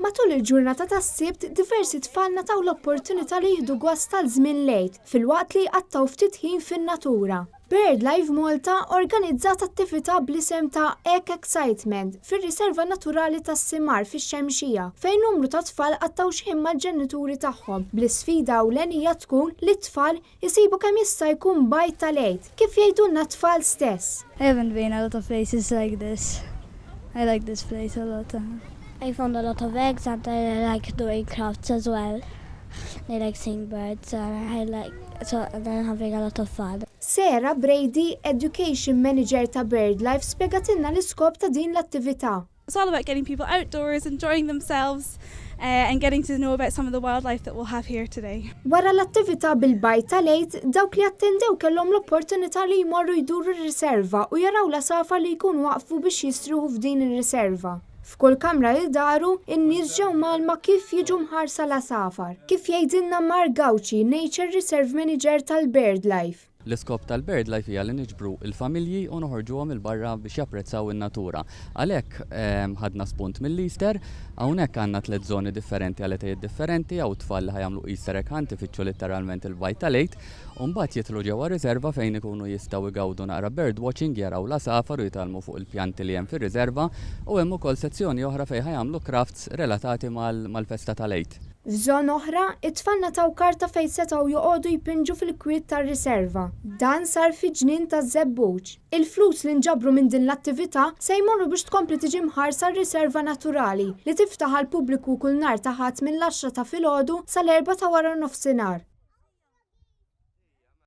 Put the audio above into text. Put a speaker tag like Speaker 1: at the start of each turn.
Speaker 1: Matul il-ġurnata tas-Sibt, diversi tfal nataw l-opportunità li jieħdu gost tal-żmien lejl filwaqt li jqattaw ftit ħin fin-natura. BirdLife Malta organizzat attività bl-isem ta' Ek Excitement fir-Riserva Naturali tas-Simar fix-Xemxija, fejn numru ta' tfal qattaw x'ħin mal-ġenituri tagħhom. Bl-isfida ewlenija tkun li t-tfal jisibu kemm jista' jkun bajt tal-għid, kif jgħidulna t-tfal stess.
Speaker 2: I haven't been a lot of places like this. I like this place a lot.
Speaker 3: I found a lot of eggs and I like doing crafts as well. I like seeing birds and I'm having a lot of fun.
Speaker 1: Sarah Brady, Education Manager ta' BirdLife, spjegatilna l-iskop ta' din l-attività.
Speaker 4: It's all about getting people outdoors, enjoying themselves and getting to know about some of the wildlife that we'll have here today.
Speaker 1: Wara l-attività bil-bajt tal-għid, dawk li attendew kellhom l-opportunità li jmorru jduru r-riserva u jaraw la safar li jkunu waqfu biex jistruħu f'din ir-riserva. F'kull kamra li daru, in-nies ġew malma kif jiġu mħarsa la safar. Kif jgħidilna Mar Gawci, Nature Reserve Manager tal-BirdLife.
Speaker 5: L-iskop tal-BirdLife hija li niġbru il-familji u noħorġuhom il-barra biex japprezzaw in-natura. Għalhekk ħadna spunt mill-Easter, hawnhekk għandna 3 żoni differenti għal etajiet differenti, hawn tfal li ħajamlu Easter egg hunt ifittxu letteralment il-bajt tal-għid, u mbagħad jidħlu ġewwa riserva fejn ikunu jistgħu jgawdu naqra bird watching, jaraw la safar u jitalmu fuq il-pjanti li hemm fir-riserva, u hemm ukoll sezzjoni oħra fejn ħajamlu crafts relatati mal-festa tal-għid.
Speaker 1: F'żon oħra, it-tfal nataw karta fejn setgħu joqogħdu jpinġu fil-kwiet tar-riserva. Dan sar fi ġnien ta' Żebbuġ. Il-flus li nġabru minn din l-attività se jmorru biex tkompli tiġi mħarsa r-riserva naturali li tiftaħ għall pubbliku kull nhar ta' ħadd mill-10 ta' filgħodu sal-4 ta' wara nofsinhar.